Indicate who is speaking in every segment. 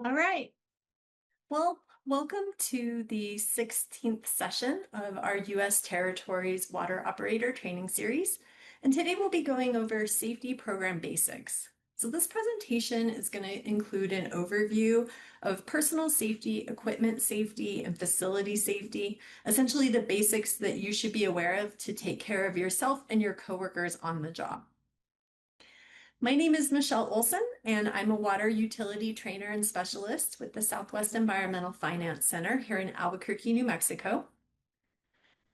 Speaker 1: All right. Well, welcome to the 16th session of our U.S. Territories Water Operator Training Series. And today we'll be going over safety program basics. So this presentation is going to include an overview of personal safety, equipment safety, and facility safety, essentially the basics that you should be aware of to take care of yourself and your coworkers on the job. My name is Michelle Olson, and I'm a water utility trainer and specialist with the Southwest Environmental Finance Center here in Albuquerque, New Mexico.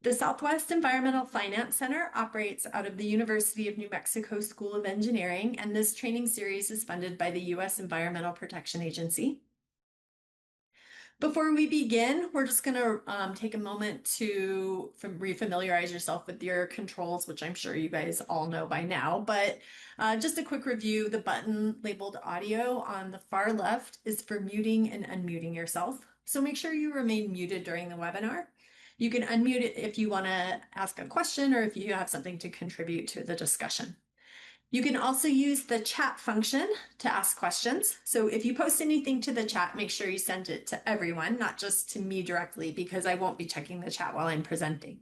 Speaker 1: The Southwest Environmental Finance Center operates out of the University of New Mexico School of Engineering, and this training series is funded by the U.S. Environmental Protection Agency. Before we begin, we're just going to take a moment to refamiliarize yourself with your controls, which I'm sure you guys all know by now. But just a quick review, the button labeled audio on the far left is for muting and unmuting yourself. So make sure you remain muted during the webinar. You can unmute it if you want to ask a question or if you have something to contribute to the discussion. You can also use the chat function to ask questions. So if you post anything to the chat, make sure you send it to everyone, not just to me directly, because I won't be checking the chat while I'm presenting.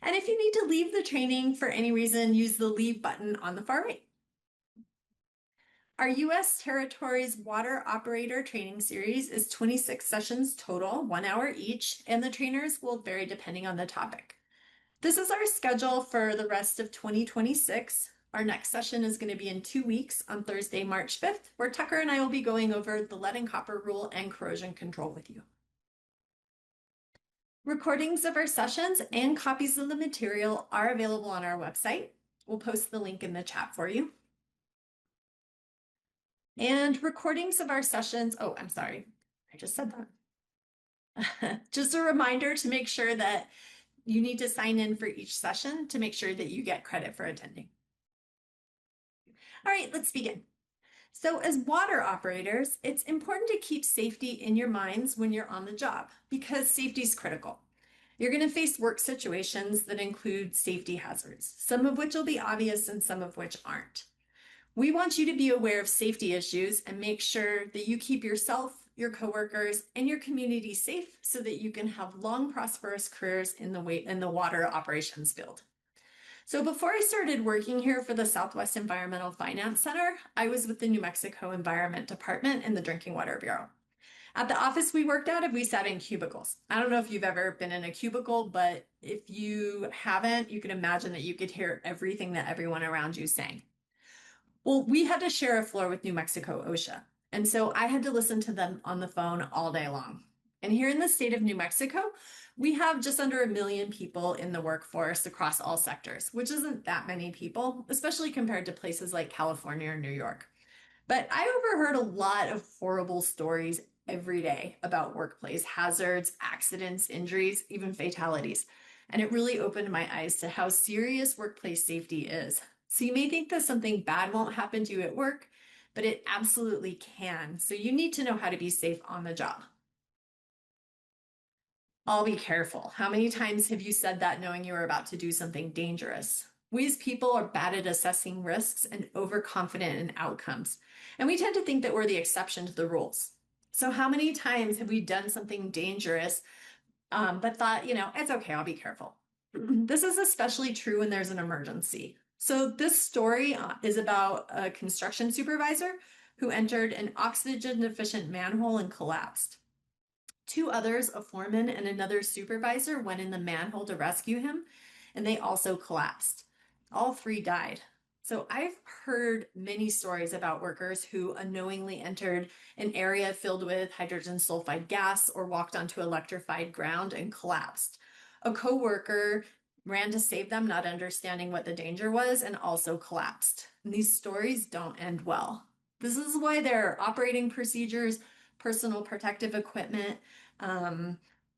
Speaker 1: And if you need to leave the training for any reason, use the leave button on the far right. Our U.S. Territories Water Operator Training Series is 26 sessions total, 1 hour each, and the trainers will vary depending on the topic. This is our schedule for the rest of 2026. Our next session is going to be in 2 weeks on Thursday, March 5th, where Tucker and I will be going over the lead and copper rule and corrosion control with you. Recordings of our sessions and copies of the material are available on our website. We'll post the link in the chat for you. And recordings of our sessions, oh, I'm sorry, I just said that. Just a reminder to make sure that you need to sign in for each session to make sure that you get credit for attending. All right, let's begin. So as water operators, it's important to keep safety in your minds when you're on the job because safety is critical. You're going to face work situations that include safety hazards, some of which will be obvious and some of which aren't. We want you to be aware of safety issues and make sure that you keep yourself, your coworkers, and your community safe so that you can have long, prosperous careers in the water operations field. So before I started working here for the Southwest Environmental Finance Center, I was with the New Mexico Environment Department in the Drinking Water Bureau. At the office we worked out of, we sat in cubicles. I don't know if you've ever been in a cubicle, but if you haven't, you can imagine that you could hear everything that everyone around you is saying. Well, we had to share a floor with New Mexico OSHA, and so I had to listen to them on the phone all day long. And here in the state of New Mexico, we have just under 1 million people in the workforce across all sectors, which isn't that many people, especially compared to places like California or New York. But I overheard a lot of horrible stories every day about workplace hazards, accidents, injuries, even fatalities. And it really opened my eyes to how serious workplace safety is. So you may think that something bad won't happen to you at work, but it absolutely can. So you need to know how to be safe on the job. I'll be careful. How many times have you said that knowing you were about to do something dangerous? We as people are bad at assessing risks and overconfident in outcomes. And we tend to think that we're the exception to the rules. So how many times have we done something dangerous, but thought, it's okay, I'll be careful. This is especially true when there's an emergency. So this story is about a construction supervisor who entered an oxygen-deficient manhole and collapsed. 2 others, a foreman and another supervisor, went in the manhole to rescue him, and they also collapsed. All 3 died. So I've heard many stories about workers who unknowingly entered an area filled with hydrogen sulfide gas or walked onto electrified ground and collapsed. A coworker ran to save them, not understanding what the danger was, and also collapsed. And these stories don't end well. This is why there are operating procedures, personal protective equipment,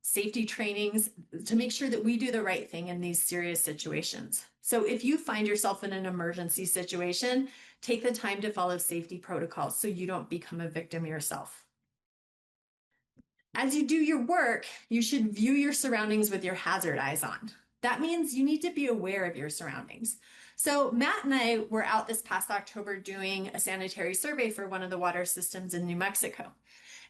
Speaker 1: safety trainings to make sure that we do the right thing in these serious situations. So if you find yourself in an emergency situation, take the time to follow safety protocols so you don't become a victim yourself. As you do your work, you should view your surroundings with your hazard eyes on. That means you need to be aware of your surroundings. So Matt and I were out this past October doing a sanitary survey for one of the water systems in New Mexico.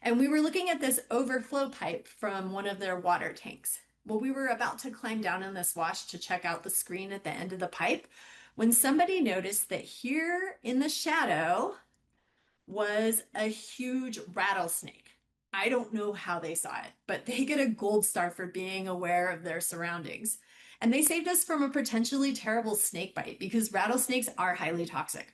Speaker 1: And we were looking at this overflow pipe from one of their water tanks. Well, we were about to climb down in this wash to check out the screen at the end of the pipe when somebody noticed that here in the shadow was a huge rattlesnake. I don't know how they saw it, but they get a gold star for being aware of their surroundings. And they saved us from a potentially terrible snake bite because rattlesnakes are highly toxic.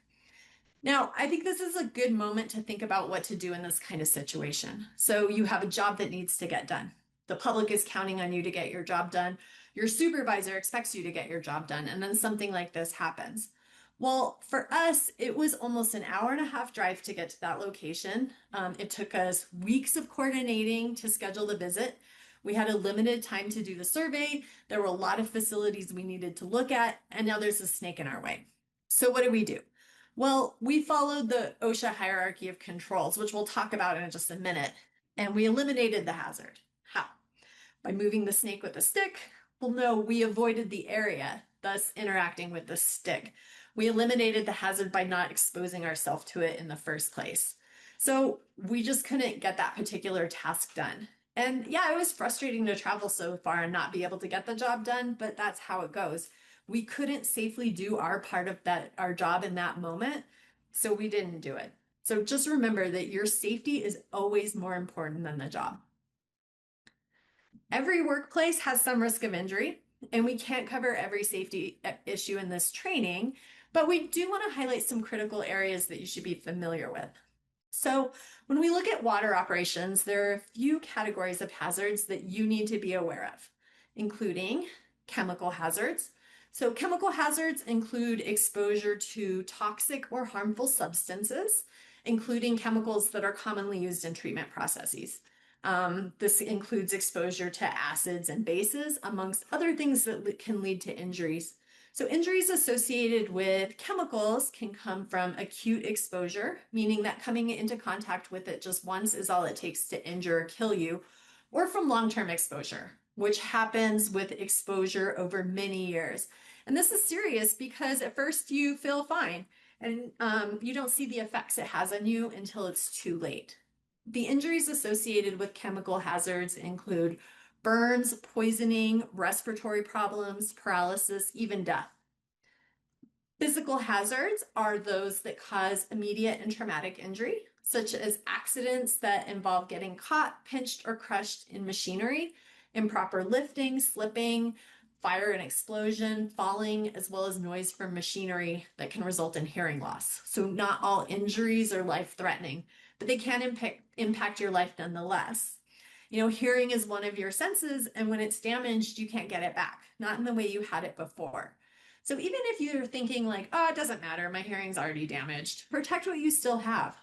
Speaker 1: Now, I think this is a good moment to think about what to do in this kind of situation. So you have a job that needs to get done. The public is counting on you to get your job done. Your supervisor expects you to get your job done, and then something like this happens. Well, for us, it was almost an hour and a half drive to get to that location. It took us weeks of coordinating to schedule the visit. We had a limited time to do the survey. There were a lot of facilities we needed to look at, and now there's a snake in our way. So what do we do? Well, we followed the OSHA hierarchy of controls, which we'll talk about in just a minute, and we eliminated the hazard. How? By moving the snake with a stick? Well, no, we avoided the area, thus interacting with the stick. We eliminated the hazard by not exposing ourselves to it in the first place. So we just couldn't get that particular task done. And yeah, it was frustrating to travel so far and not be able to get the job done, but that's how it goes. We couldn't safely do our part of our job in that moment, so we didn't do it. So just remember that your safety is always more important than the job. Every workplace has some risk of injury, and we can't cover every safety issue in this training, but we do want to highlight some critical areas that you should be familiar with. So when we look at water operations, there are a few categories of hazards that you need to be aware of, including chemical hazards. So chemical hazards include exposure to toxic or harmful substances, including chemicals that are commonly used in treatment processes. This includes exposure to acids and bases, amongst other things that can lead to injuries. So injuries associated with chemicals can come from acute exposure, meaning that coming into contact with it just once is all it takes to injure or kill you, or from long-term exposure, which happens with exposure over many years. And this is serious because at first you feel fine and you don't see the effects it has on you until it's too late. The injuries associated with chemical hazards include burns, poisoning, respiratory problems, paralysis, even death. Physical hazards are those that cause immediate and traumatic injury, such as accidents that involve getting caught, pinched, or crushed in machinery, improper lifting, slipping, fire and explosion, falling, as well as noise from machinery that can result in hearing loss. So not all injuries are life-threatening, but they can impact your life nonetheless. You know, hearing is one of your senses, and when it's damaged, you can't get it back, not in the way you had it before. So even if you're thinking like, oh, it doesn't matter, my hearing's already damaged, protect what you still have.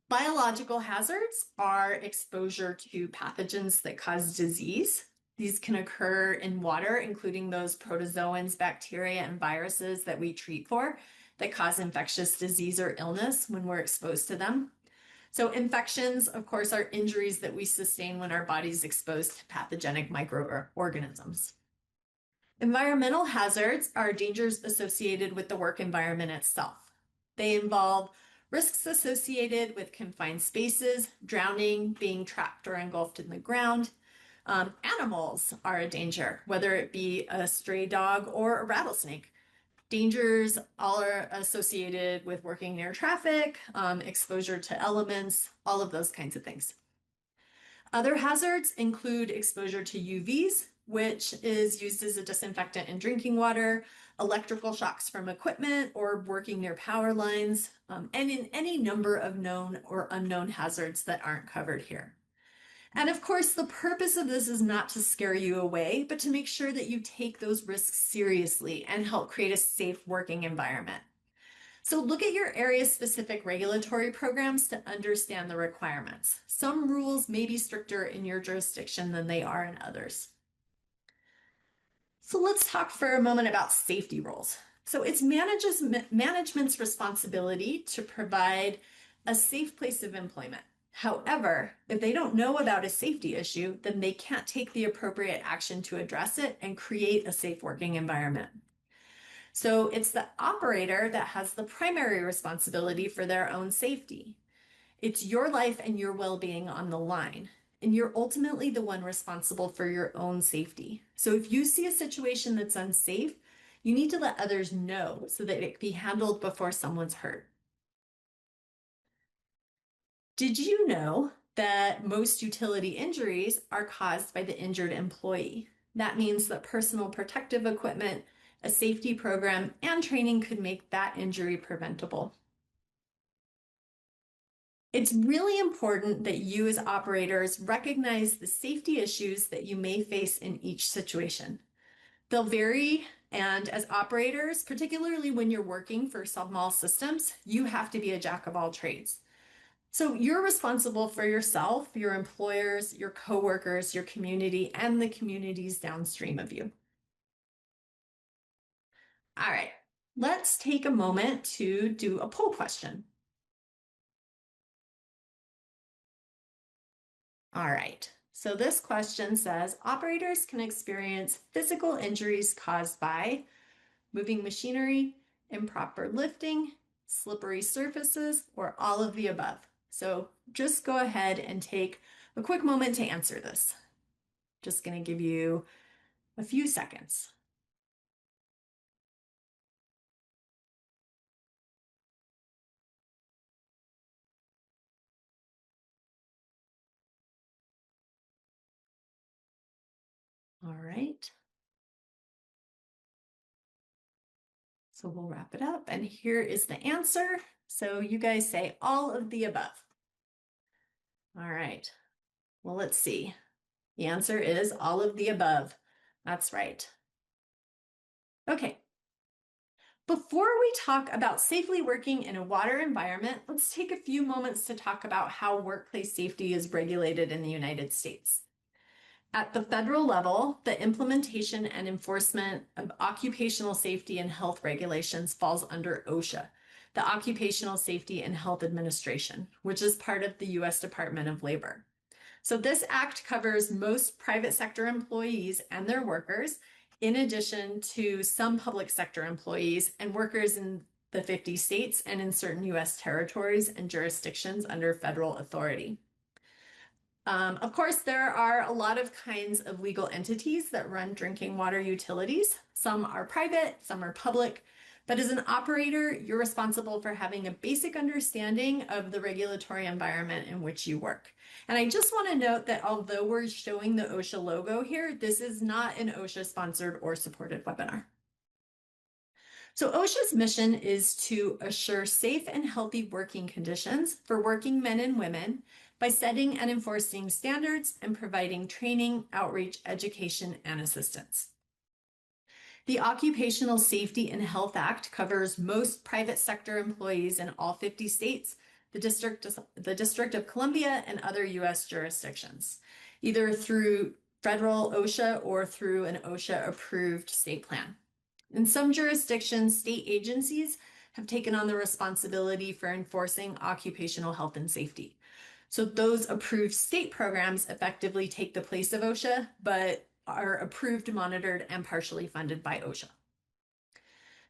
Speaker 1: Biological hazards are exposure to pathogens that cause disease. These can occur in water, including those protozoans, bacteria, and viruses that we treat for that cause infectious disease or illness when we're exposed to them. So infections, of course, are injuries that we sustain when our body's exposed to pathogenic microorganisms. Environmental hazards are dangers associated with the work environment itself. They involve risks associated with confined spaces, drowning, being trapped or engulfed in the ground. Animals are a danger, whether it be a stray dog or a rattlesnake. Dangers all are associated with working near traffic, exposure to elements, all of those kinds of things. Other hazards include exposure to UVs, which is used as a disinfectant in drinking water, electrical shocks from equipment, or working near power lines, and in any number of known or unknown hazards that aren't covered here. And of course, the purpose of this is not to scare you away, but to make sure that you take those risks seriously and help create a safe working environment. So look at your area-specific regulatory programs to understand the requirements. Some rules may be stricter in your jurisdiction than they are in others. So let's talk for a moment about safety rules. So it's management's responsibility to provide a safe place of employment, However, if they don't know about a safety issue, then they can't take the appropriate action to address it and create a safe working environment. So it's the operator that has the primary responsibility for their own safety. It's your life and your well-being on the line, and you're ultimately the one responsible for your own safety. So if you see a situation that's unsafe, you need to let others know so that it can be handled before someone's hurt. Did you know that most utility injuries are caused by the injured employee? That means that personal protective equipment, a safety program, and training could make that injury preventable. It's really important that you as operators recognize the safety issues that you may face in each situation. They'll vary, and as operators, particularly when you're working for small systems, you have to be a jack of all trades. So you're responsible for yourself, your employers, your coworkers, your community, and the communities downstream of you. All right, let's take a moment to do a poll question. All right, so this question says, operators can experience physical injuries caused by moving machinery, improper lifting, slippery surfaces, or all of the above. So just go ahead and take a quick moment to answer this. Just going to give you a few seconds. All right. So we'll wrap it up. And here is the answer. So you guys say all of the above. All right. Well, let's see. The answer is all of the above. That's right. Okay. Before we talk about safely working in a water environment, let's take a few moments to talk about how workplace safety is regulated in the United States. At the federal level, the implementation and enforcement of occupational safety and health regulations falls under OSHA, the Occupational Safety and Health Administration, which is part of the U.S. Department of Labor. So this act covers most private sector employees and their workers, in addition to some public sector employees and workers in the 50 states and in certain U.S. territories and jurisdictions under federal authority. Of course, there are a lot of kinds of legal entities that run drinking water utilities. Some are private, some are public, but as an operator, you're responsible for having a basic understanding of the regulatory environment in which you work. And I just want to note that although we're showing the OSHA logo here, this is not an OSHA sponsored or supported webinar. So OSHA's mission is to assure safe and healthy working conditions for working men and women by setting and enforcing standards and providing training, outreach, education, and assistance. The Occupational Safety and Health Act covers most private sector employees in all 50 states, the District of Columbia, and other U.S. jurisdictions, either through federal OSHA or through an OSHA-approved state plan. In some jurisdictions, state agencies have taken on the responsibility for enforcing occupational health and safety. So those approved state programs effectively take the place of OSHA, but are approved, monitored, and partially funded by OSHA.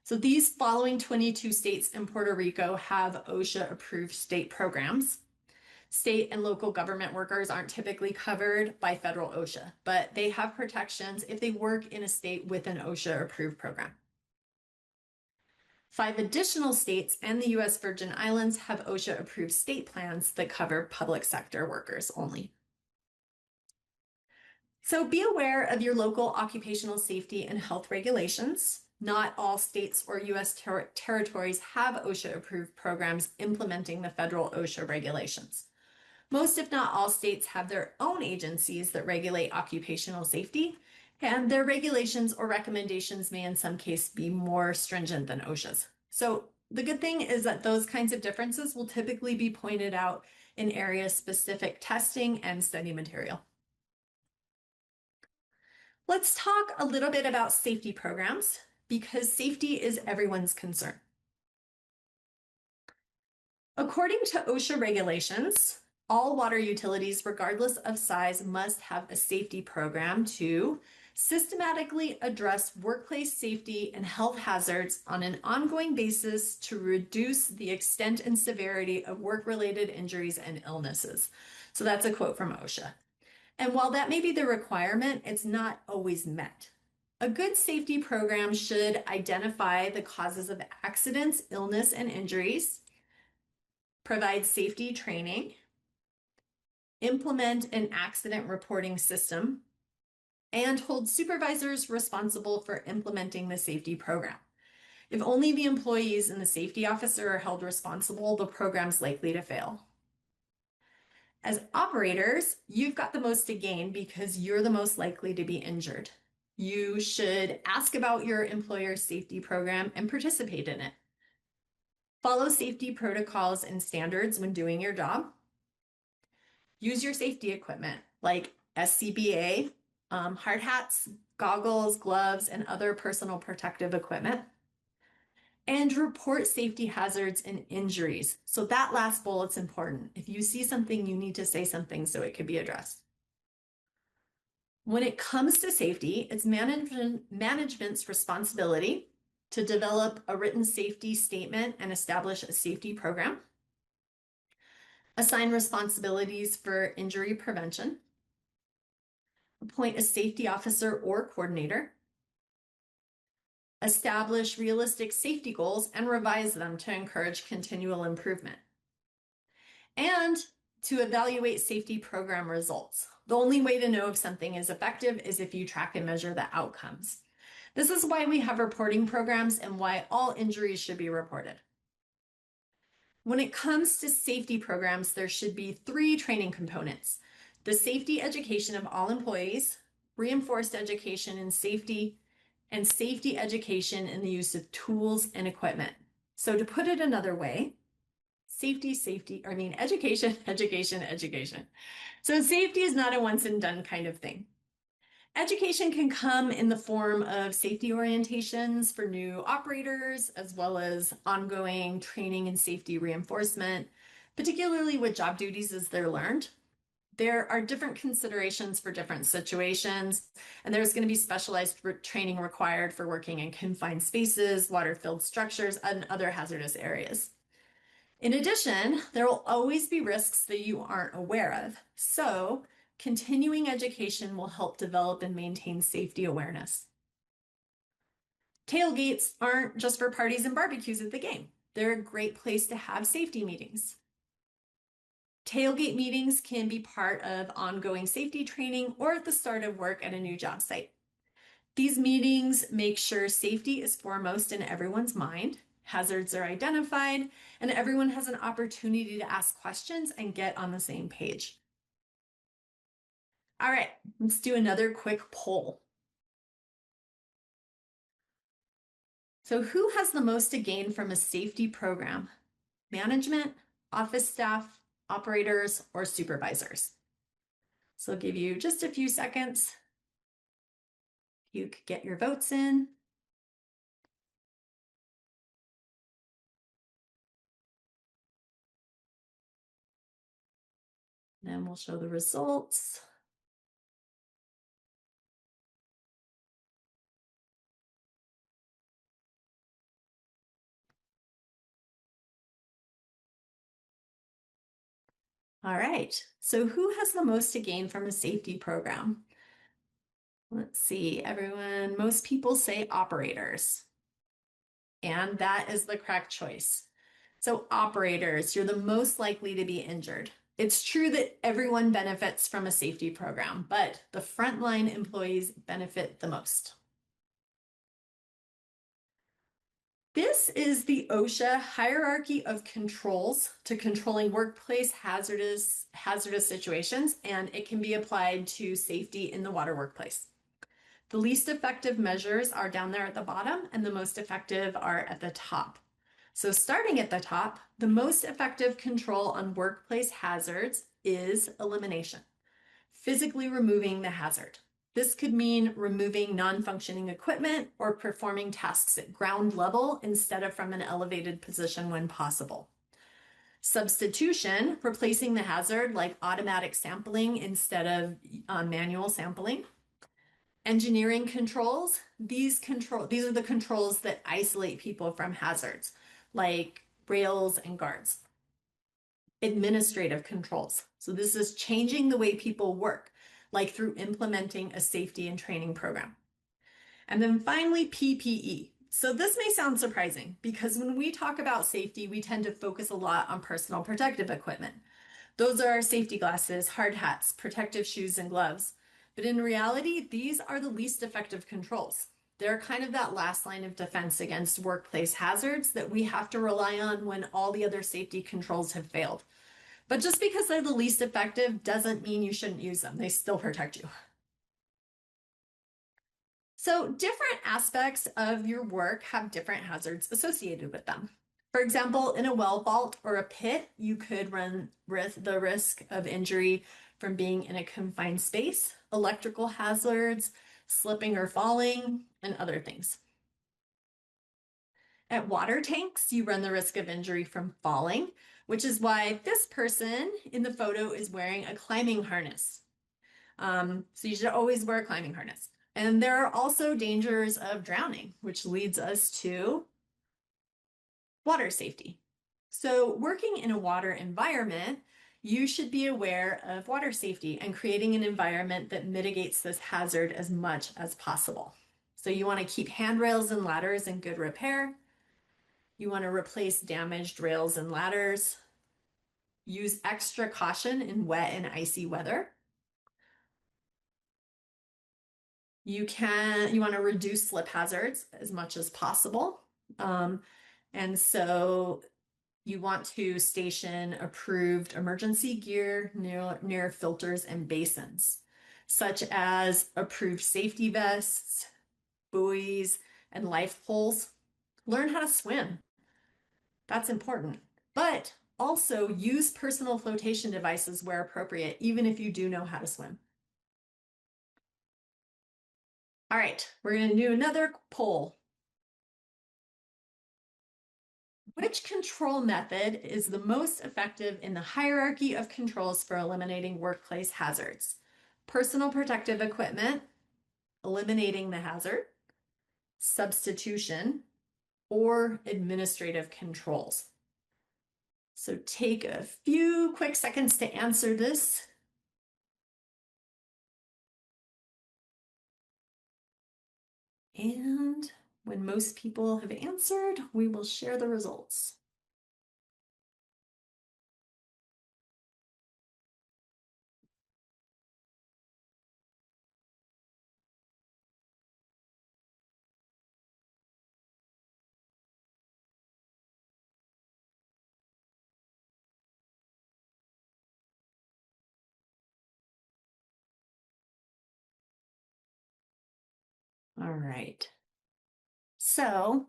Speaker 1: So these following 22 states and Puerto Rico have OSHA-approved state programs. State and local government workers aren't typically covered by federal OSHA, but they have protections if they work in a state with an OSHA-approved program. 5 additional states and the U.S. Virgin Islands have OSHA-approved state plans that cover public sector workers only. So be aware of your local occupational safety and health regulations. Not all states or U.S. territories have OSHA-approved programs implementing the federal OSHA regulations. Most, if not all, states have their own agencies that regulate occupational safety, and their regulations or recommendations may in some cases be more stringent than OSHA's. So the good thing is that those kinds of differences will typically be pointed out in area-specific testing and study material. Let's talk a little bit about safety programs, because safety is everyone's concern. According to OSHA regulations, All water utilities, regardless of size, must have a safety program to systematically address workplace safety and health hazards on an ongoing basis to reduce the extent and severity of work-related injuries and illnesses. So that's a quote from OSHA. And while that may be the requirement, it's not always met. A good safety program should identify the causes of accidents, illness, and injuries, provide safety training, implement an accident reporting system, and hold supervisors responsible for implementing the safety program. If only the employees and the safety officer are held responsible, the program's likely to fail. As operators, you've got the most to gain because you're the most likely to be injured. You should ask about your employer's safety program and participate in it. Follow safety protocols and standards when doing your job. Use your safety equipment like SCBA, hard hats, goggles, gloves, and other personal protective equipment. And report safety hazards and injuries. So that last bullet's important. If you see something, you need to say something so it could be addressed. When it comes to safety, it's management's responsibility to develop a written safety statement and establish a safety program. Assign responsibilities for injury prevention. Appoint a safety officer or coordinator. Establish realistic safety goals and revise them to encourage continual improvement. And to evaluate safety program results. The only way to know if something is effective is if you track and measure the outcomes. This is why we have reporting programs and why all injuries should be reported. When it comes to safety programs, there should be 3 training components: the safety education of all employees, reinforced education in safety, and safety education in the use of tools and equipment. So to put it another way, education, education, education. So safety is not a once and done kind of thing. Education can come in the form of safety orientations for new operators, as well as ongoing training and safety reinforcement, particularly with job duties as they're learned. There are different considerations for different situations, and there's going to be specialized training required for working in confined spaces, water-filled structures, and other hazardous areas. In addition, there will always be risks that you aren't aware of. So continuing education will help develop and maintain safety awareness. Tailgates aren't just for parties and barbecues at the game. They're a great place to have safety meetings. Tailgate meetings can be part of ongoing safety training or at the start of work at a new job site. These meetings make sure safety is foremost in everyone's mind, hazards are identified, and everyone has an opportunity to ask questions and get on the same page. All right, let's do another quick poll. So who has the most to gain from a safety program? Management, office staff, operators, or supervisors? So I'll give you just a few seconds. You could get your votes in. Then we'll show the results. All right, so who has the most to gain from a safety program? Let's see, everyone, most people say operators. And that is the correct choice. So operators, you're the most likely to be injured. It's true that everyone benefits from a safety program, but the frontline employees benefit the most. This is the OSHA hierarchy of controls to controlling workplace hazardous situations, and it can be applied to safety in the water workplace. The least effective measures are down there at the bottom, and the most effective are at the top. So starting at the top, the most effective control on workplace hazards is elimination, physically removing the hazard. This could mean removing non-functioning equipment or performing tasks at ground level instead of from an elevated position when possible. Substitution, replacing the hazard like automatic sampling instead of manual sampling. Engineering controls, these are the controls that isolate people from hazards, like rails and guards. Administrative controls. So this is changing the way people work, like through implementing a safety and training program. And then finally, PPE. So this may sound surprising because when we talk about safety, we tend to focus a lot on personal protective equipment. Those are safety glasses, hard hats, protective shoes, and gloves. But in reality, these are the least effective controls. They're kind of that last line of defense against workplace hazards that we have to rely on when all the other safety controls have failed. But just because they're the least effective doesn't mean you shouldn't use them. They still protect you. So different aspects of your work have different hazards associated with them. For example, in a well vault or a pit, you could run the risk of injury from being in a confined space, electrical hazards, slipping or falling, and other things. At water tanks, you run the risk of injury from falling, which is why this person in the photo is wearing a climbing harness. So you should always wear a climbing harness. And there are also dangers of drowning, which leads us to water safety. So working in a water environment, you should be aware of water safety and creating an environment that mitigates this hazard as much as possible. So you want to keep handrails and ladders in good repair. You want to replace damaged rails and ladders. Use extra caution in wet and icy weather. You want to reduce slip hazards as much as possible. And so you want to station approved emergency gear near filters and basins, such as approved safety vests, buoys, and life poles. Learn how to swim. That's important. But also use personal flotation devices where appropriate, even if you do know how to swim. All right, we're going to do another poll. Which control method is the most effective in the hierarchy of controls for eliminating workplace hazards? Personal protective equipment, eliminating the hazard, substitution, or administrative controls? So take a few quick seconds to answer this. And when most people have answered, we will share the results. All right. So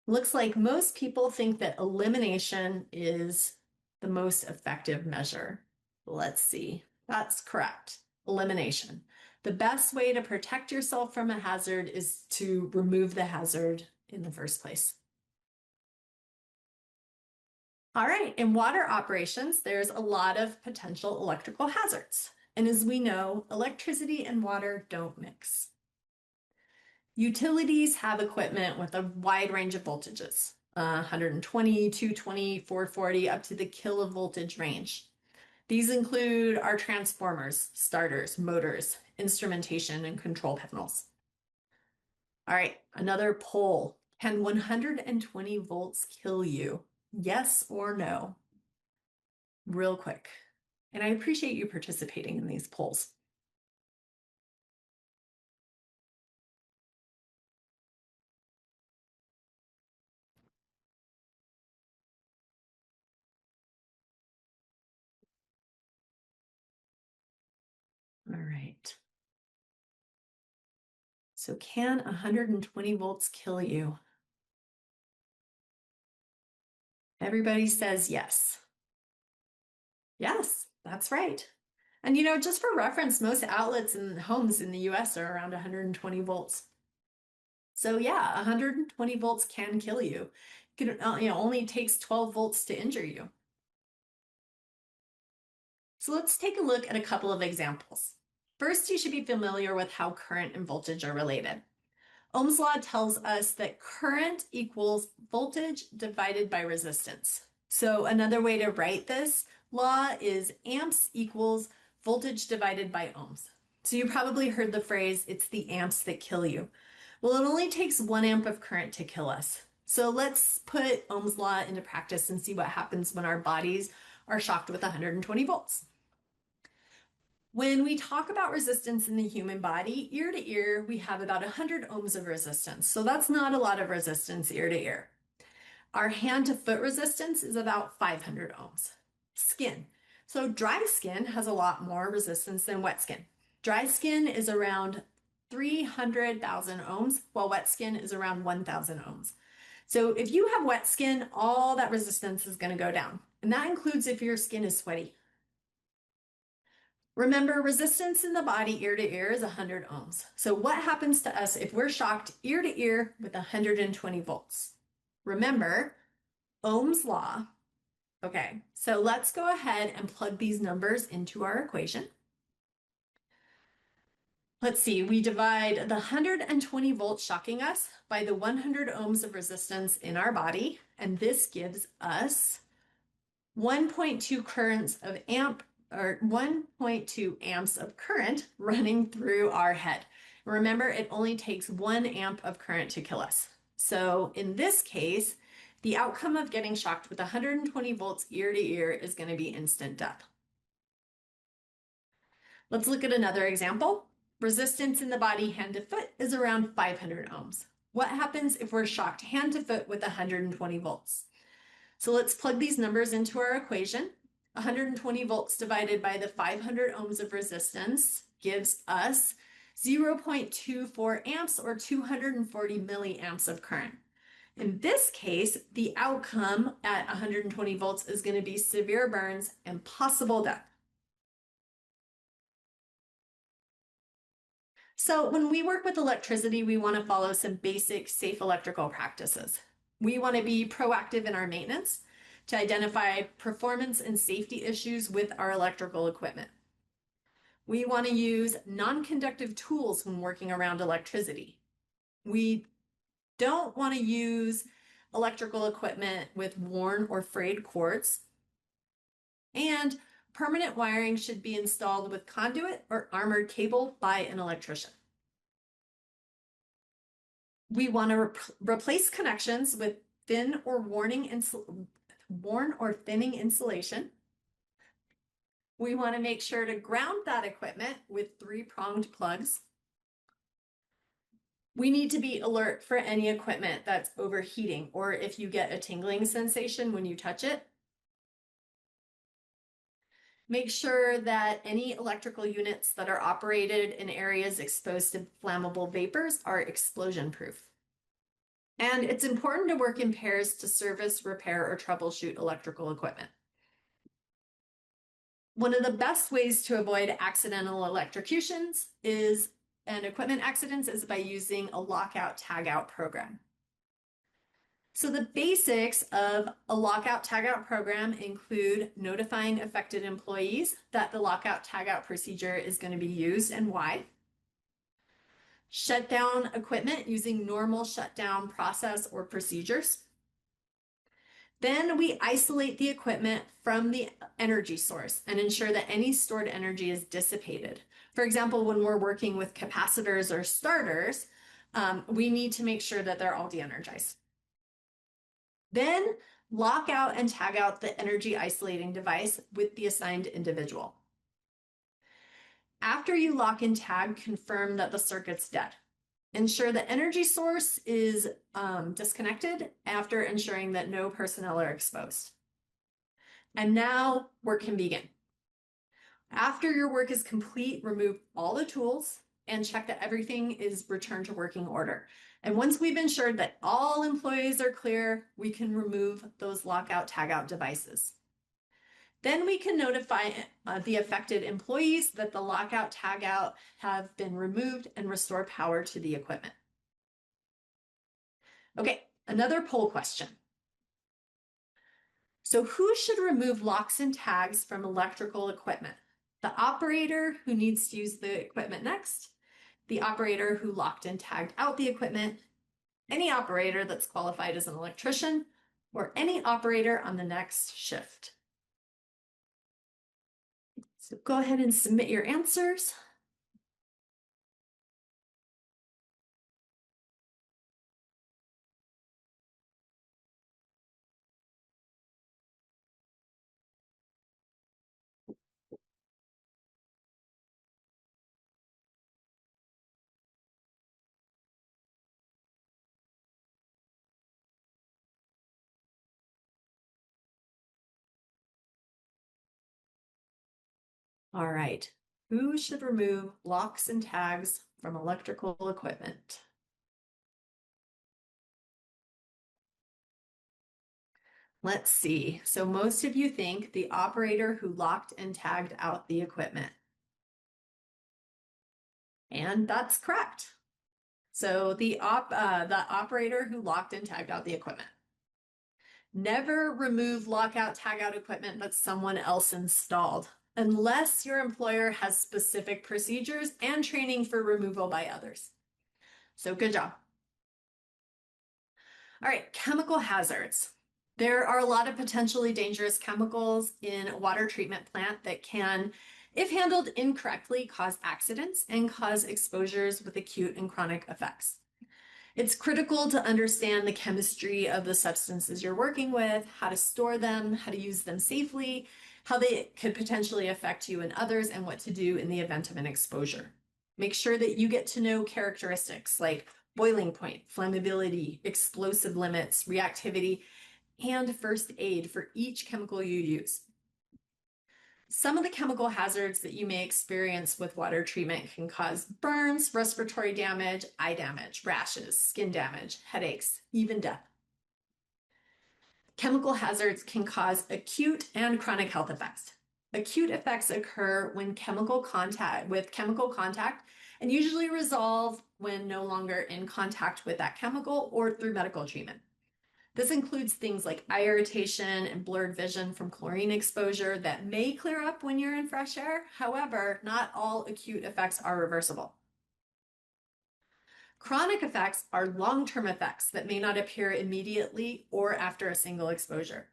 Speaker 1: looks like most people think that elimination is the most effective measure. Let's see. That's correct. Elimination. The best way to protect yourself from a hazard is to remove the hazard in the first place. All right, in water operations, there's a lot of potential electrical hazards. And as we know, electricity and water don't mix. Utilities have equipment with a wide range of voltages, 120, 220, 440, up to the kilovoltage range. These include our transformers, starters, motors, instrumentation, and control panels. All right, another poll. Can 120 volts kill you? Yes or no? Real quick. And I appreciate you participating in these polls. All right. So can 120 volts kill you? Everybody says yes. Yes, that's right. And just for reference, most outlets and homes in the US are around 120 volts. So yeah, 120 volts can kill you. It only takes 12 volts to injure you. So let's take a look at a couple of examples. First, you should be familiar with how current and voltage are related. Ohm's law tells us that current equals voltage divided by resistance. So another way to write this law is amps equals voltage divided by ohms. So you probably heard the phrase, it's the amps that kill you. Well, it only takes 1 amp of current to kill us. So let's put Ohm's law into practice and see what happens when our bodies are shocked with 120 volts. When we talk about resistance in the human body, ear to ear, we have about 100 ohms of resistance. So that's not a lot of resistance ear to ear. Our hand to foot resistance is about 500 ohms. Skin. So dry skin has a lot more resistance than wet skin. Dry skin is around 300,000 ohms, while wet skin is around 1,000 ohms. So if you have wet skin, all that resistance is going to go down. And that includes if your skin is sweaty. Remember, resistance in the body ear to ear is 100 ohms. So what happens to us if we're shocked ear to ear with 120 volts? Remember, Ohm's law. Okay, so let's go ahead and plug these numbers into our equation. Let's see, we divide the 120 volts shocking us by the 100 ohms of resistance in our body, and this gives us 1.2 currents of amp or 1.2 amps of current running through our head. Remember, it only takes 1 amp of current to kill us. So in this case, the outcome of getting shocked with 120 volts ear to ear is going to be instant death. Let's look at another example. Resistance in the body hand to foot is around 500 ohms. What happens if we're shocked hand to foot with 120 volts? So let's plug these numbers into our equation. 120 volts divided by the 500 ohms of resistance gives us 0.24 amps or 240 milliamps of current. In this case, the outcome at 120 volts is going to be severe burns and possible death. So when we work with electricity, we want to follow some basic safe electrical practices. We want to be proactive in our maintenance to identify performance and safety issues with our electrical equipment. We want to use non-conductive tools when working around electricity. We don't want to use electrical equipment with worn or frayed cords. And permanent wiring should be installed with conduit or armored cable by an electrician. We want to replace connections with thin or worn or thinning insulation. We want to make sure to ground that equipment with 3-pronged plugs. We need to be alert for any equipment that's overheating or if you get a tingling sensation when you touch it. Make sure that any electrical units that are operated in areas exposed to flammable vapors are explosion proof. And it's important to work in pairs to service, repair, or troubleshoot electrical equipment. One of the best ways to avoid accidental electrocutions and equipment accidents is by using a lockout tagout program. So the basics of a lockout tagout program include notifying affected employees that the lockout tagout procedure is going to be used and why. Shut down equipment using normal shutdown process or procedures. Then we isolate the equipment from the energy source and ensure that any stored energy is dissipated. For example, when we're working with capacitors or starters, we need to make sure that they're all de-energized. Then lock out and tag out the energy isolating device with the assigned individual. After you lock and tag, confirm that the circuit's dead. Ensure the energy source is disconnected after ensuring that no personnel are exposed. And now work can begin. After your work is complete, remove all the tools and check that everything is returned to working order. And once we've ensured that all employees are clear, we can remove those lockout tagout devices. Then we can notify the affected employees that the lockout tagout have been removed and restore power to the equipment. Okay, another poll question. So who should remove locks and tags from electrical equipment? The operator who needs to use the equipment next, the operator who locked and tagged out the equipment, any operator that's qualified as an electrician, or any operator on the next shift. So go ahead and submit your answers. All right. Who should remove locks and tags from electrical equipment? Let's see. So most of you think the operator who locked and tagged out the equipment. And that's correct. So the operator who locked and tagged out the equipment. Never remove lockout tagout equipment that someone else installed unless your employer has specific procedures and training for removal by others. So good job. All right, chemical hazards. There are a lot of potentially dangerous chemicals in a water treatment plant that can, if handled incorrectly, cause accidents and cause exposures with acute and chronic effects. It's critical to understand the chemistry of the substances you're working with, how to store them, how to use them safely, how they could potentially affect you and others, and what to do in the event of an exposure. Make sure that you get to know characteristics like boiling point, flammability, explosive limits, reactivity, and first aid for each chemical you use. Some of the chemical hazards that you may experience with water treatment can cause burns, respiratory damage, eye damage, rashes, skin damage, headaches, even death. Chemical hazards can cause acute and chronic health effects. Acute effects occur when chemical contact and usually resolve when no longer in contact with that chemical or through medical treatment. This includes things like eye irritation and blurred vision from chlorine exposure that may clear up when you're in fresh air. However, not all acute effects are reversible. Chronic effects are long-term effects that may not appear immediately or after a single exposure.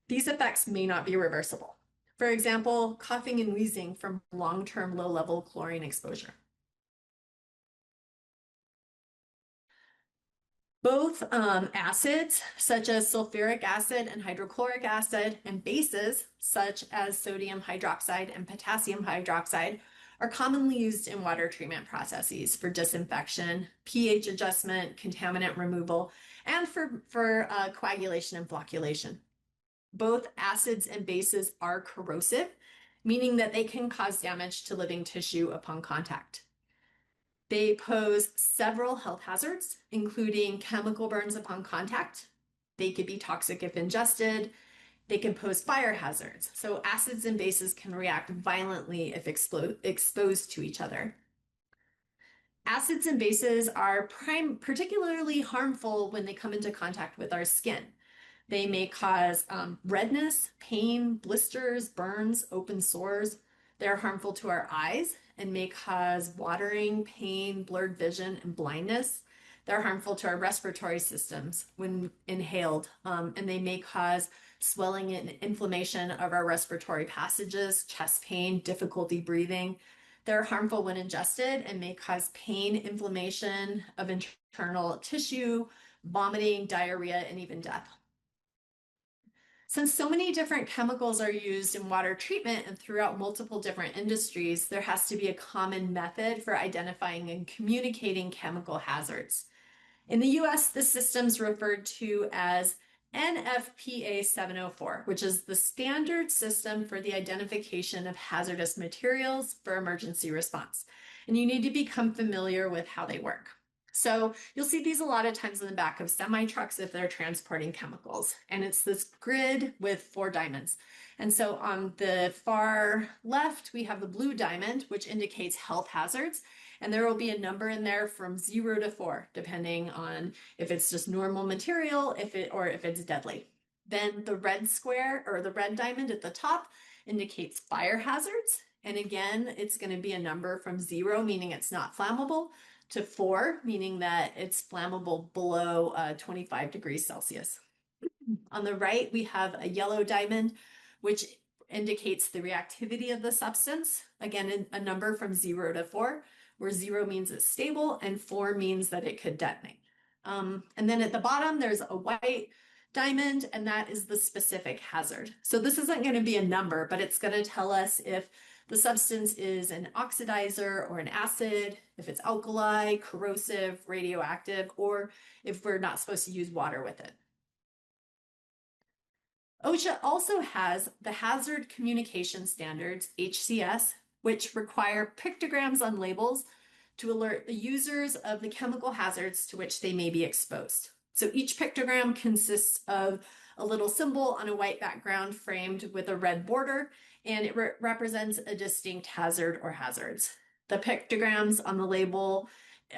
Speaker 1: These effects may not be reversible. For example, coughing and wheezing from long-term low-level chlorine exposure. Both acids, such as sulfuric acid and hydrochloric acid, and bases, such as sodium hydroxide and potassium hydroxide, are commonly used in water treatment processes for disinfection, pH adjustment, contaminant removal, and for coagulation and flocculation. Both acids and bases are corrosive, meaning that they can cause damage to living tissue upon contact. They pose several health hazards, including chemical burns upon contact. They could be toxic if ingested. They can pose fire hazards. So acids and bases can react violently if exposed to each other. Acids and bases are particularly harmful when they come into contact with our skin. They may cause redness, pain, blisters, burns, open sores. They're harmful to our eyes and may cause watering, pain, blurred vision, and blindness. They're harmful to our respiratory systems when inhaled, and they may cause swelling and inflammation of our respiratory passages, chest pain, difficulty breathing. They're harmful when ingested and may cause pain, inflammation of internal tissue, vomiting, diarrhea, and even death. Since so many different chemicals are used in water treatment and throughout multiple different industries, there has to be a common method for identifying and communicating chemical hazards. In the US, this system's referred to as NFPA 704, which is the standard system for the identification of hazardous materials for emergency response. And you need to become familiar with how they work. So you'll see these a lot of times in the back of semi trucks if they're transporting chemicals. And it's this grid with 4 diamonds. And so on the far left, we have the blue diamond, which indicates health hazards. And there will be a number in there from 0 to 4, depending on if it's just normal material, or if it's deadly. Then the red square or the red diamond at the top indicates fire hazards. And again, it's going to be a number from 0, meaning it's not flammable, to 4, meaning that it's flammable below 25 degrees Celsius. On the right, we have a yellow diamond, which indicates the reactivity of the substance. Again, a number from 0 to 4, where 0 means it's stable and 4 means that it could detonate. And then at the bottom, there's a white diamond, and that is the specific hazard. So this isn't going to be a number, but it's going to tell us if the substance is an oxidizer or an acid, if it's alkali, corrosive, radioactive, or if we're not supposed to use water with it. OSHA also has the Hazard Communication Standards, HCS, which require pictograms on labels to alert the users of the chemical hazards to which they may be exposed. So each pictogram consists of a little symbol on a white background framed with a red border, and it represents a distinct hazard or hazards. The pictograms on the label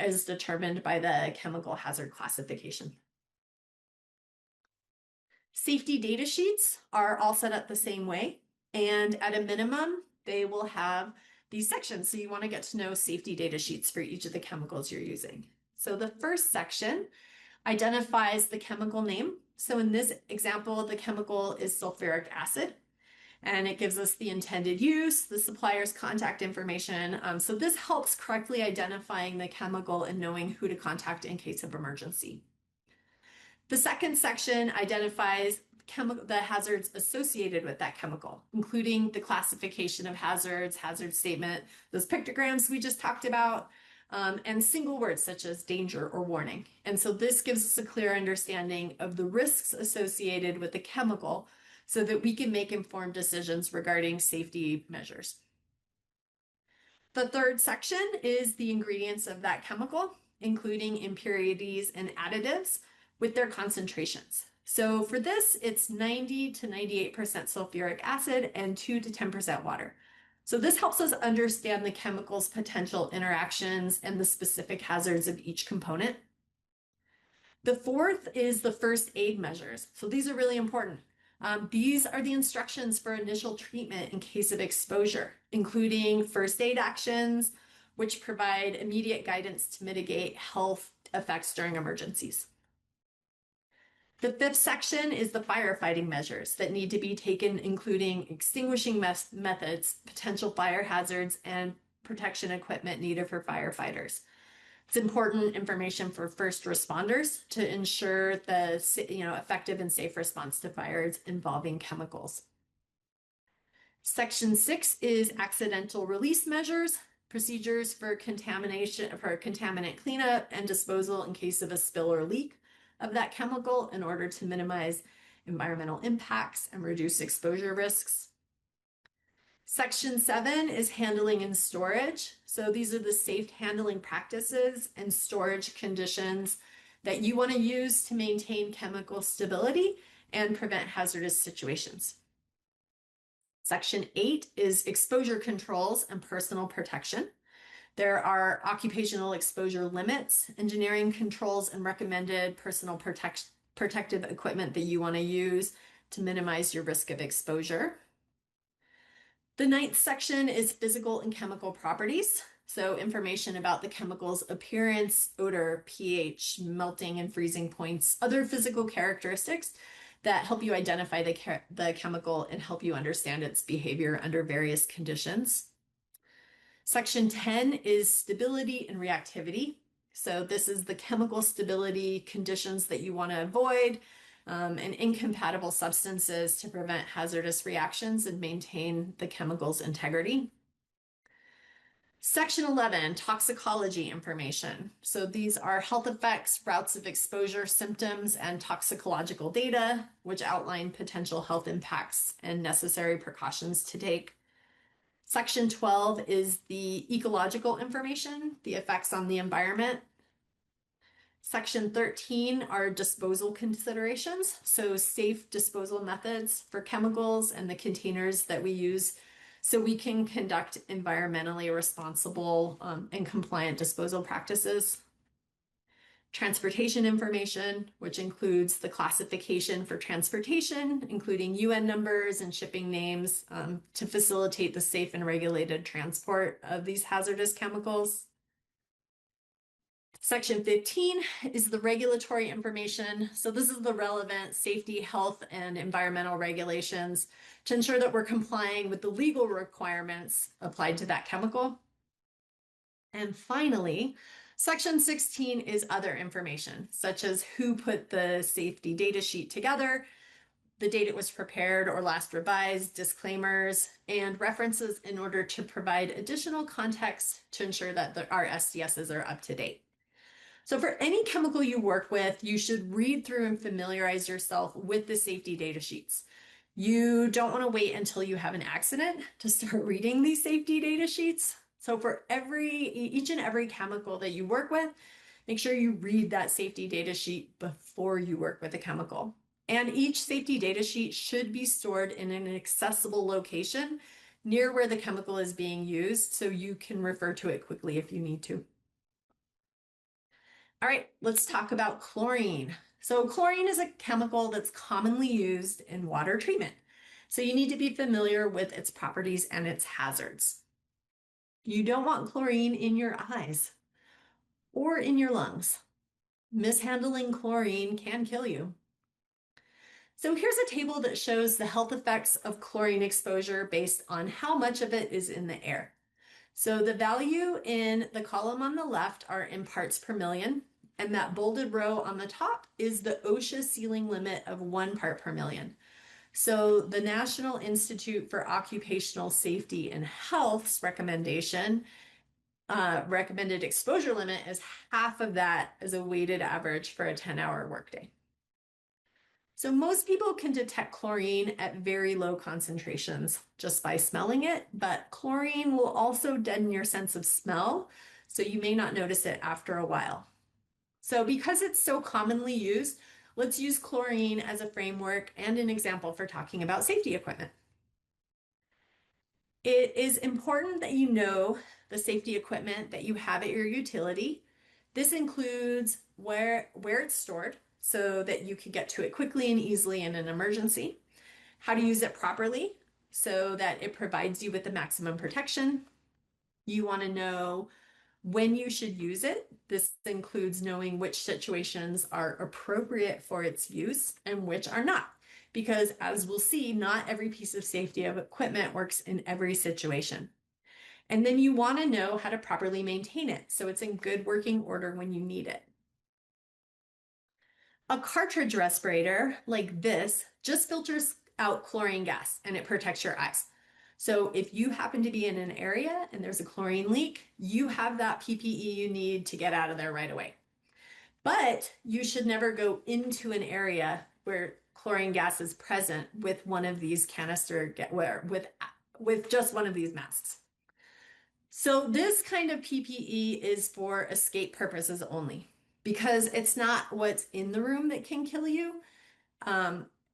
Speaker 1: is determined by the chemical hazard classification. Safety data sheets are all set up the same way, and at a minimum, they will have these sections. So you want to get to know safety data sheets for each of the chemicals you're using. So the first section identifies the chemical name. So in this example, the chemical is sulfuric acid, and it gives us the intended use, the supplier's contact information. So this helps correctly identifying the chemical and knowing who to contact in case of emergency. The second section identifies the hazards associated with that chemical, including the classification of hazards, hazard statement, those pictograms we just talked about, and single words such as danger or warning. And so this gives us a clear understanding of the risks associated with the chemical so that we can make informed decisions regarding safety measures. The third section is the ingredients of that chemical, including impurities and additives with their concentrations. So for this, it's 90 to 98% sulfuric acid and 2 to 10% water. So this helps us understand the chemical's potential interactions and the specific hazards of each component. The fourth is the first aid measures. So these are really important. These are the instructions for initial treatment in case of exposure, including first aid actions, which provide immediate guidance to mitigate health effects during emergencies. The fifth section is the firefighting measures that need to be taken, including extinguishing methods, potential fire hazards, and protection equipment needed for firefighters. It's important information for first responders to ensure the effective and safe response to fires involving chemicals. Section 6 is accidental release measures, procedures for contaminant cleanup and disposal in case of a spill or leak of that chemical in order to minimize environmental impacts and reduce exposure risks. Section 7 is handling and storage. So these are the safe handling practices and storage conditions that you want to use to maintain chemical stability and prevent hazardous situations. Section 8 is exposure controls and personal protection. There are occupational exposure limits, engineering controls, and recommended personal protective equipment that you want to use to minimize your risk of exposure. The 9th section is physical and chemical properties. So information about the chemical's appearance, odor, pH, melting and freezing points, other physical characteristics that help you identify the chemical and help you understand its behavior under various conditions. Section 10 is stability and reactivity. So this is the chemical stability conditions that you want to avoid and incompatible substances to prevent hazardous reactions and maintain the chemical's integrity. Section 11, toxicology information. So these are health effects, routes of exposure, symptoms, and toxicological data, which outline potential health impacts and necessary precautions to take. Section 12 is the ecological information, the effects on the environment. Section 13 are disposal considerations, so safe disposal methods for chemicals and the containers that we use so we can conduct environmentally responsible and compliant disposal practices. transportation information, which includes the classification for transportation, including UN numbers and shipping names to facilitate the safe and regulated transport of these hazardous chemicals. Section 15 is the regulatory information. So this is the relevant safety, health, and environmental regulations to ensure that we're complying with the legal requirements applied to that chemical. And finally, Section 16 is other information, such as who put the safety data sheet together, the date it was prepared or last revised, disclaimers, and references in order to provide additional context to ensure that our SDSs are up to date. So for any chemical you work with, you should read through and familiarize yourself with the safety data sheets. You don't want to wait until you have an accident to start reading these safety data sheets. So for each and every chemical that you work with, make sure you read that safety data sheet before you work with a chemical. And each safety data sheet should be stored in an accessible location near where the chemical is being used so you can refer to it quickly if you need to. All right, let's talk about chlorine. So chlorine is a chemical that's commonly used in water treatment. So you need to be familiar with its properties and its hazards. You don't want chlorine in your eyes or in your lungs. Mishandling chlorine can kill you. So here's a table that shows the health effects of chlorine exposure based on how much of it is in the air. So the value in the column on the left are in parts per million, and that bolded row on the top is the OSHA ceiling limit of 1 part per million. So the National Institute for Occupational Safety and Health's recommended exposure limit is half of that as a weighted average for a 10-hour workday. So most people can detect chlorine at very low concentrations just by smelling it, but chlorine will also deaden your sense of smell, so you may not notice it after a while. So because it's so commonly used, let's use chlorine as a framework and an example for talking about safety equipment. It is important that you know the safety equipment that you have at your utility. This includes where it's stored so that you can get to it quickly and easily in an emergency, how to use it properly so that it provides you with the maximum protection. You want to know when you should use it. This includes knowing which situations are appropriate for its use and which are not. Because as we'll see, not every piece of safety of equipment works in every situation. And then you want to know how to properly maintain it so it's in good working order when you need it. A cartridge respirator like this just filters out chlorine gas and it protects your eyes. So if you happen to be in an area and there's a chlorine leak, you have that PPE you need to get out of there right away. But you should never go into an area where chlorine gas is present with one of these with just one of these masks. So this kind of PPE is for escape purposes only because it's not what's in the room that can kill you.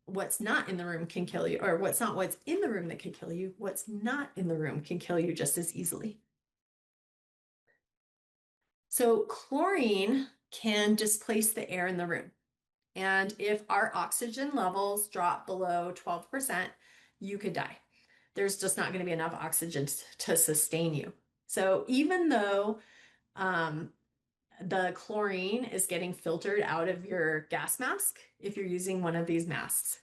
Speaker 1: What's not in the room can kill you, or what's in the room that can kill you, what's not in the room can kill you just as easily. So chlorine can displace the air in the room. And if our oxygen levels drop below 12%, you could die. There's just not going to be enough oxygen to sustain you. So even though the chlorine is getting filtered out of your gas mask, if you're using one of these masks.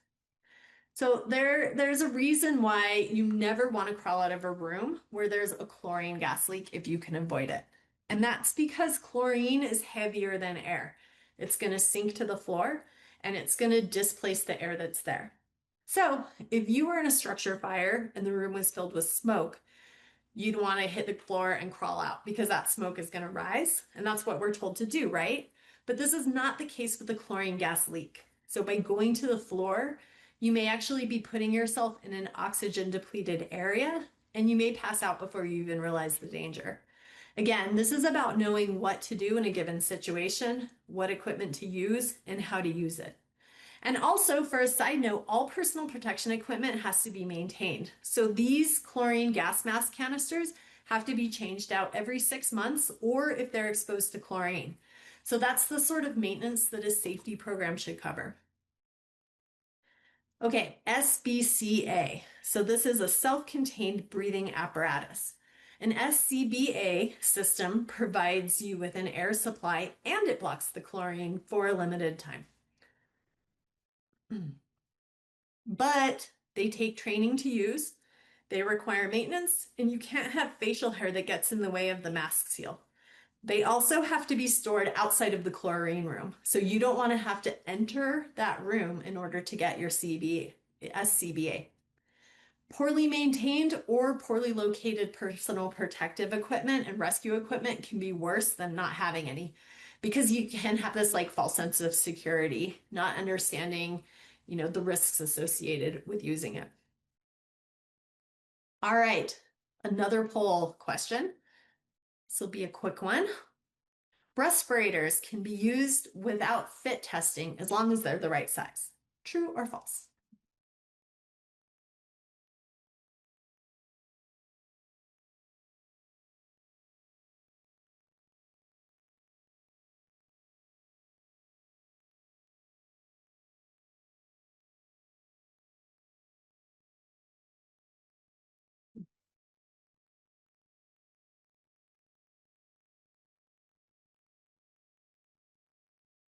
Speaker 1: So there's a reason why you never want to crawl out of a room where there's a chlorine gas leak if you can avoid it. And that's because chlorine is heavier than air. It's going to sink to the floor and it's going to displace the air that's there. So if you were in a structure fire and the room was filled with smoke, you'd want to hit the floor and crawl out because that smoke is going to rise. And that's what we're told to do, right? But this is not the case with the chlorine gas leak. So by going to the floor, you may actually be putting yourself in an oxygen depleted area and you may pass out before you even realize the danger. Again, this is about knowing what to do in a given situation, what equipment to use, and how to use it. And also, for a side note, all personal protection equipment has to be maintained. So these chlorine gas mask canisters have to be changed out every 6 months or if they're exposed to chlorine. So that's the sort of maintenance that a safety program should cover. Okay, SBCA. So this is a self-contained breathing apparatus. An SCBA system provides you with an air supply and it blocks the chlorine for a limited time. But they take training to use, they require maintenance, and you can't have facial hair that gets in the way of the mask seal. They also have to be stored outside of the chlorine room. So you don't want to have to enter that room in order to get your SCBA. Poorly maintained or poorly located personal protective equipment and rescue equipment can be worse than not having any, because you can have this like false sense of security, not understanding, the risks associated with using it. All right, another poll question. This will be a quick one. Respirators can be used without fit testing as long as they're the right size. True or false?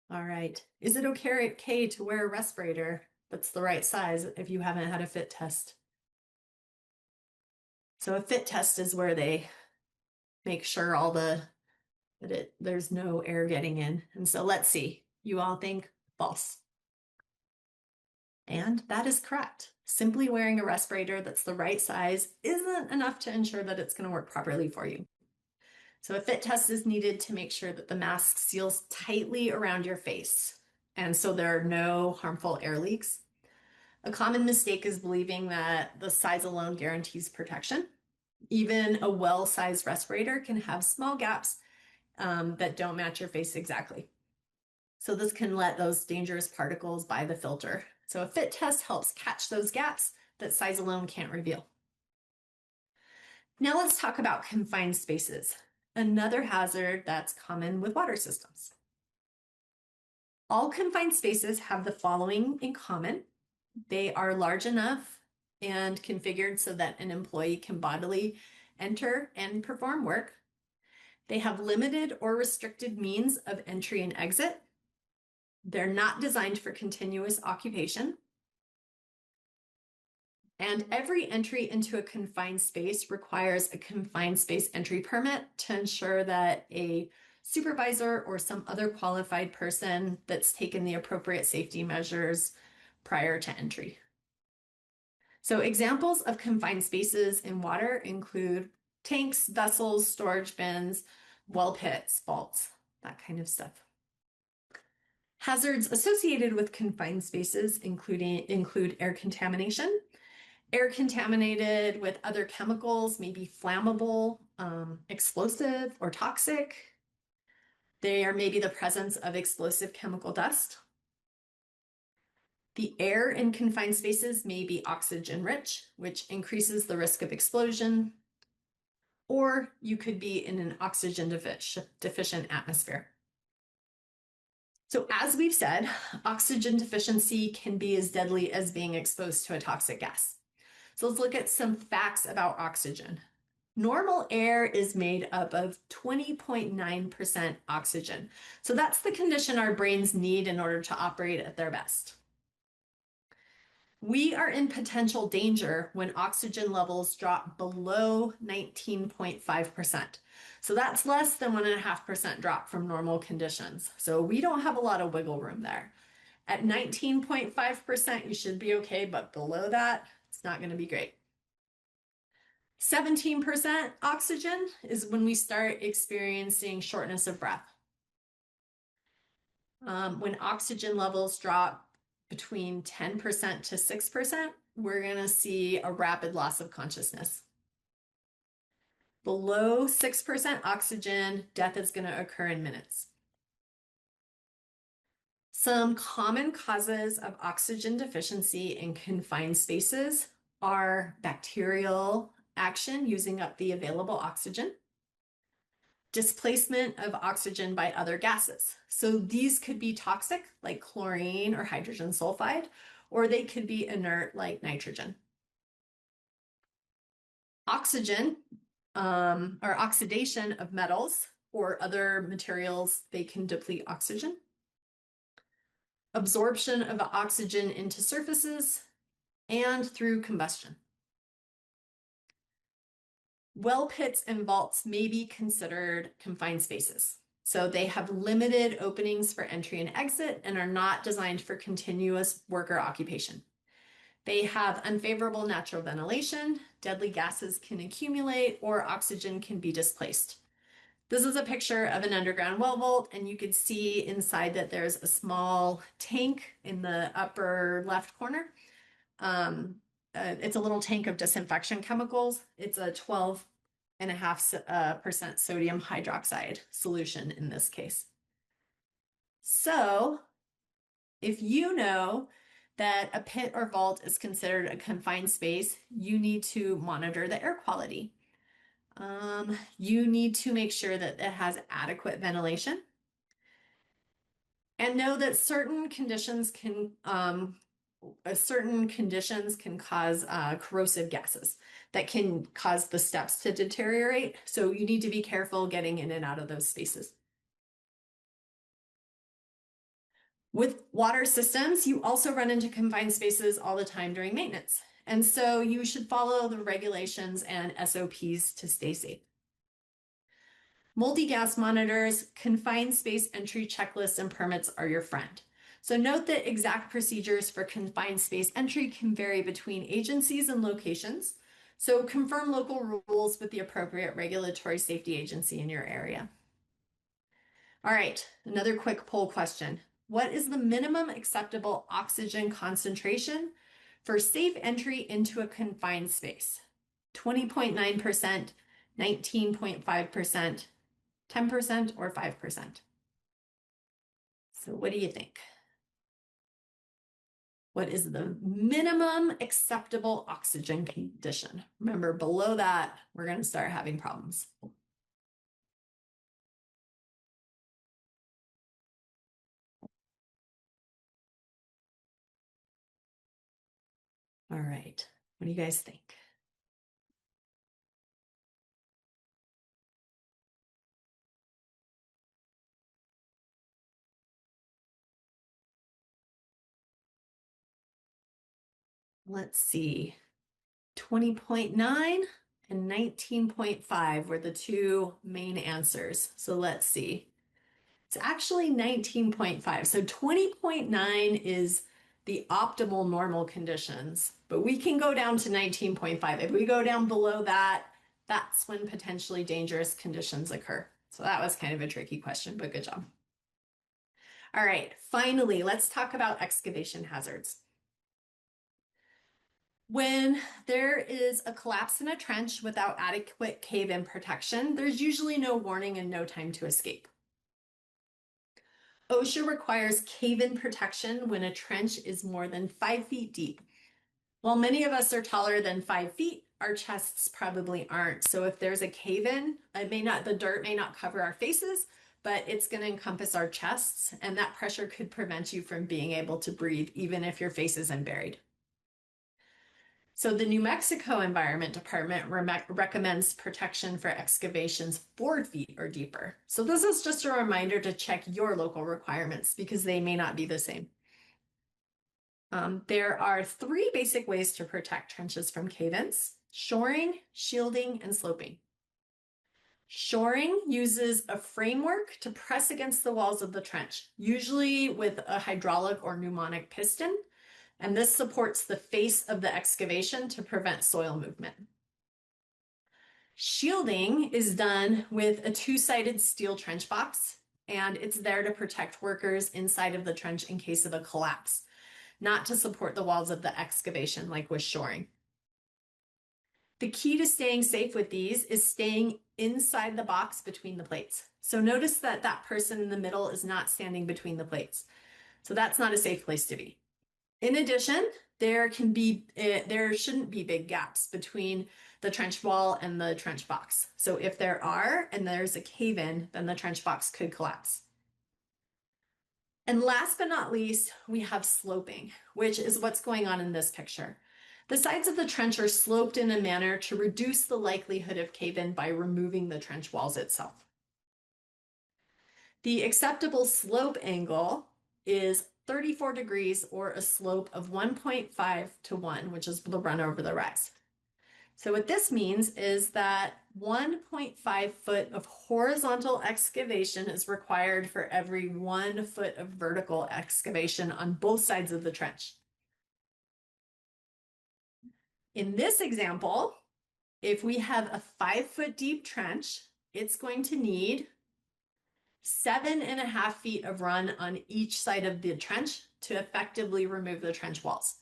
Speaker 1: All right. Is it okay to wear a respirator that's the right size if you haven't had a fit test? So a fit test is where they make sure there's no air getting in. And so let's see. You all think false. And that is correct. Simply wearing a respirator that's the right size isn't enough to ensure that it's going to work properly for you. So a fit test is needed to make sure that the mask seals tightly around your face, and so there are no harmful air leaks. A common mistake is believing that the size alone guarantees protection. Even a well-sized respirator can have small gaps that don't match your face exactly. So this can let those dangerous particles by the filter. So a fit test helps catch those gaps that size alone can't reveal. Now let's talk about confined spaces, another hazard that's common with water systems. All confined spaces have the following in common. They are large enough and configured so that an employee can bodily enter and perform work. They have limited or restricted means of entry and exit. They're not designed for continuous occupation. And every entry into a confined space requires a confined space entry permit to ensure that a supervisor or some other qualified person that's taken the appropriate safety measures prior to entry. So examples of confined spaces in water include tanks, vessels, storage bins, well pits, vaults, that kind of stuff. Hazards associated with confined spaces include air contamination. Air contaminated with other chemicals may be flammable, explosive, or toxic. There may be the presence of explosive chemical dust. The air in confined spaces may be oxygen rich, which increases the risk of explosion. Or you could be in an oxygen deficient atmosphere. So as we've said, oxygen deficiency can be as deadly as being exposed to a toxic gas. So let's look at some facts about oxygen. Normal air is made up of 20.9% oxygen. So that's the condition our brains need in order to operate at their best. We are in potential danger when oxygen levels drop below 19.5%. So that's less than 1.5% drop from normal conditions. So we don't have a lot of wiggle room there. At 19.5%, you should be okay, but below that, it's not going to be great. 17% oxygen is when we start experiencing shortness of breath. When oxygen levels drop between 10% to 6%, we're going to see a rapid loss of consciousness. Below 6% oxygen, death is going to occur in minutes. Some common causes of oxygen deficiency in confined spaces are bacterial action using up the available oxygen, displacement of oxygen by other gases. So these could be toxic, like chlorine or hydrogen sulfide, or they could be inert, like nitrogen. Oxygen, or oxidation of metals or other materials, they can deplete oxygen. Absorption of oxygen into surfaces and through combustion. Well pits and vaults may be considered confined spaces. So they have limited openings for entry and exit and are not designed for continuous worker occupation. They have unfavorable natural ventilation, deadly gases can accumulate, or oxygen can be displaced. This is a picture of an underground well vault, and you could see inside that there's a small tank in the upper left corner. It's a little tank of disinfection chemicals. It's a 12.5% sodium hydroxide solution in this case. So if you know that a pit or vault is considered a confined space, you need to monitor the air quality. You need to make sure that it has adequate ventilation. And know that certain conditions can cause corrosive gases that can cause the steps to deteriorate. So you need to be careful getting in and out of those spaces. With water systems, you also run into confined spaces all the time during maintenance. And so you should follow the regulations and SOPs to stay safe. Multi-gas monitors, confined space entry checklists, and permits are your friend. So note that exact procedures for confined space entry can vary between agencies and locations. So confirm local rules with the appropriate regulatory safety agency in your area. All right, another quick poll question. What is the minimum acceptable oxygen concentration for safe entry into a confined space? 20.9%, 19.5%, 10%, or 5%? So what do you think? What is the minimum acceptable oxygen condition? Remember, below that, we're going to start having problems. All right, what do you guys think? Let's see, 20.9 and 19.5 were the two main answers. So let's see. It's actually 19.5. So 20.9 is the optimal normal conditions, but we can go down to 19.5. If we go down below that, that's when potentially dangerous conditions occur. So that was kind of a tricky question, but good job. All right, finally, let's talk about excavation hazards. When there is a collapse in a trench without adequate cave-in protection, there's usually no warning and no time to escape. OSHA requires cave-in protection when a trench is more than 5 feet deep. While many of us are taller than 5 feet, our chests probably aren't. So if there's a cave-in, the dirt may not cover our faces, but it's going to encompass our chests, and that pressure could prevent you from being able to breathe, even if your face isn't buried. So the New Mexico Environment Department recommends protection for excavations 4 feet or deeper. So this is just a reminder to check your local requirements because they may not be the same. There are 3 basic ways to protect trenches from cave-ins: shoring, shielding, and sloping. Shoring uses a framework to press against the walls of the trench, usually with a hydraulic or pneumatic piston. And this supports the face of the excavation to prevent soil movement. Shielding is done with a 2-sided steel trench box, and it's there to protect workers inside of the trench in case of a collapse, not to support the walls of the excavation like with shoring. The key to staying safe with these is staying inside the box between the plates. So notice that that person in the middle is not standing between the plates. So that's not a safe place to be. In addition, there shouldn't be big gaps between the trench wall and the trench box. So if there are, and there's a cave-in, then the trench box could collapse. And last but not least, we have sloping, which is what's going on in this picture. The sides of the trench are sloped in a manner to reduce the likelihood of cave-in by removing the trench walls itself. The acceptable slope angle is 34 degrees, or a slope of 1.5 to 1, which is the run over the rise. So what this means is that 1.5 foot of horizontal excavation is required for every 1 foot of vertical excavation on both sides of the trench. In this example, if we have a 5-foot deep trench, it's going to need 7.5 feet of run on each side of the trench to effectively remove the trench walls.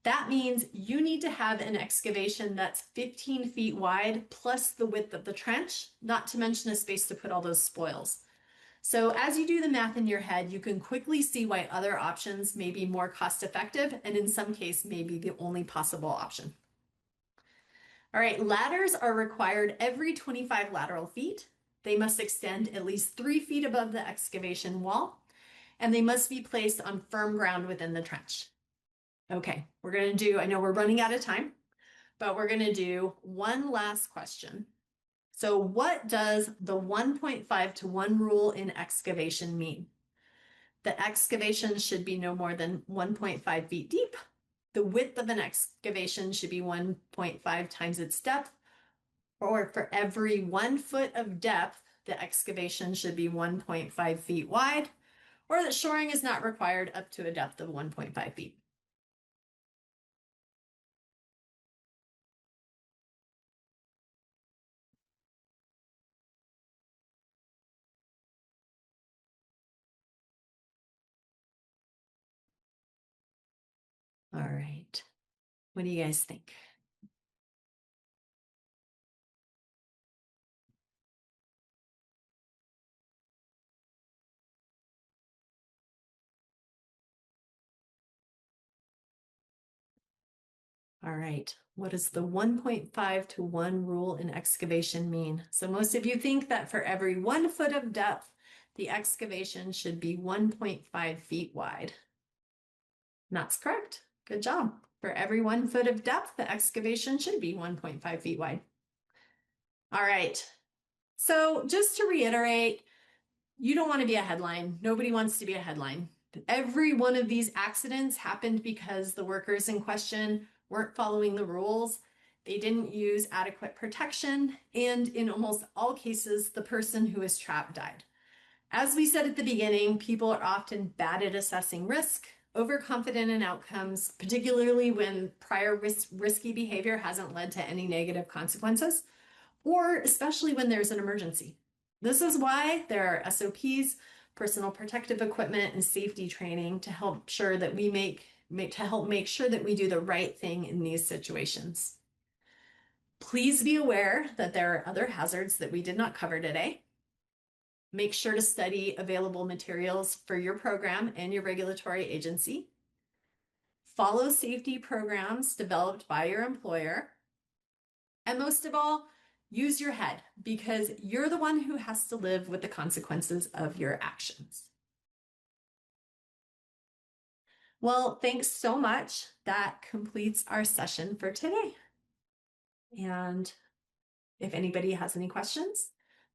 Speaker 1: That means you need to have an excavation that's 15 feet wide plus the width of the trench, not to mention a space to put all those spoils. So as you do the math in your head, you can quickly see why other options may be more cost effective, and in some case may be the only possible option. All right, ladders are required every 25 lateral feet. They must extend at least 3 feet above the excavation wall, and they must be placed on firm ground within the trench. Okay, we're going to do, I know we're running out of time, but we're going to do one last question. So what does the 1.5 to 1 rule in excavation mean? The excavation should be no more than 1.5 feet deep. The width of an excavation should be 1.5 times its depth, or for every 1 foot of depth, the excavation should be 1.5 feet wide, or that shoring is not required up to a depth of 1.5 feet. All right. What do you guys think? All right. What does the 1.5 to 1 rule in excavation mean? So most of you think that for every 1 foot of depth, the excavation should be 1.5 feet wide. That's correct. Good job. For every 1 foot of depth, the excavation should be 1.5 feet wide. All right. So just to reiterate, you don't want to be a headline. Nobody wants to be a headline. Every one of these accidents happened because the workers in question weren't following the rules. They didn't use adequate protection. And in almost all cases, the person who was trapped died. As we said at the beginning, people are often bad at assessing risk, overconfident in outcomes, particularly when prior risky behavior hasn't led to any negative consequences, or especially when there's an emergency. This is why there are SOPs, personal protective equipment, and safety training to help sure that we make sure that we do the right thing in these situations. Please be aware that there are other hazards that we did not cover today. Make sure to study available materials for your program and your regulatory agency. Follow safety programs developed by your employer. And most of all, use your head, because you're the one who has to live with the consequences of your actions. Well, thanks so much. That completes our session for today. And if anybody has any questions,